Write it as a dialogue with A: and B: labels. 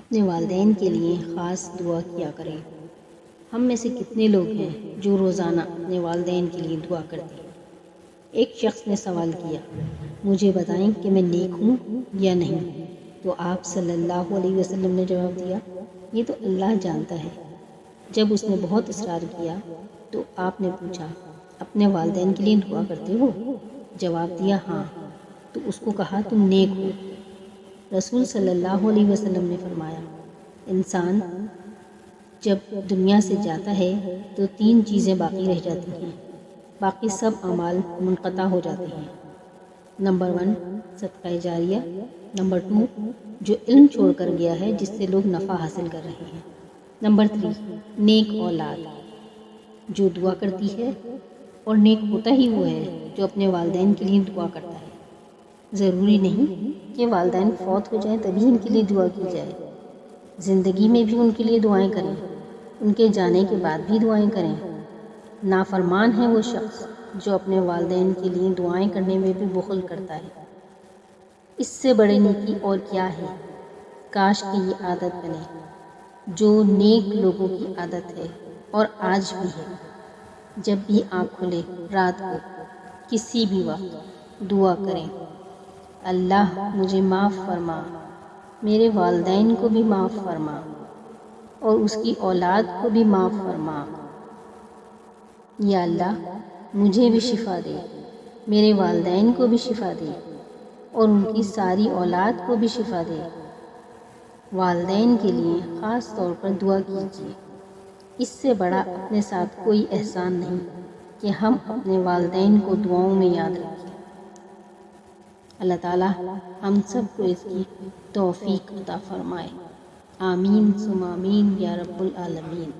A: اپنے والدین کے لیے خاص دعا کیا کریں۔ ہم میں سے کتنے لوگ ہیں جو روزانہ اپنے والدین کے لیے دعا کرتے ہیں؟ ایک شخص نے سوال کیا، مجھے بتائیں کہ میں نیک ہوں یا نہیں؟ تو آپ صلی اللہ علیہ وسلم نے جواب دیا، یہ تو اللہ جانتا ہے۔ جب اس نے بہت اصرار کیا تو آپ نے پوچھا، اپنے والدین کے لیے دعا کرتے ہو؟ جواب دیا ہاں۔ تو اس کو کہا، تم نیک ہو۔ رسول صلی اللہ علیہ وسلم نے فرمایا، انسان جب دنیا سے جاتا ہے تو 3 چیزیں باقی رہ جاتی ہیں، باقی سب اعمال منقطع ہو جاتے ہیں۔ نمبر 1 صدقہ جاریہ، نمبر 2 جو علم چھوڑ کر گیا ہے جس سے لوگ نفع حاصل کر رہے ہیں، نمبر 3 نیک اولاد جو دعا کرتی ہے، اور نیک ہوتا ہی وہ ہے جو اپنے والدین کے لیے دعا کرتا ہے۔ ضروری نہیں کہ والدین فوت ہو جائیں تبھی ان کے لیے دعا کی جائے، زندگی میں بھی ان کے لیے دعائیں کریں، ان کے جانے کے بعد بھی دعائیں کریں۔ نافرمان ہے وہ شخص جو اپنے والدین کے لیے دعائیں کرنے میں بھی بخل کرتا ہے۔ اس سے بڑے نیکی اور کیا ہے؟ کاش کہ یہ عادت بنے جو نیک لوگوں کی عادت ہے اور آج بھی ہے۔ جب بھی آنکھ کھلے رات کو کسی بھی وقت دعا کریں، اللہ مجھے معاف فرما، میرے والدین کو بھی معاف فرما، اور اس کی اولاد کو بھی معاف فرما۔ یا اللہ مجھے بھی شفا دے، میرے والدین کو بھی شفا دے، اور ان کی ساری اولاد کو بھی شفا دے۔ والدین کے لیے خاص طور پر دعا کیجیے۔ اس سے بڑا اپنے ساتھ کوئی احسان نہیں کہ ہم اپنے والدین کو دعاؤں میں یاد رکھیں۔ اللہ تعالیٰ ہم سب کو اس کی توفیق عطا فرمائے۔ آمین ثم آمین یا رب العالمین۔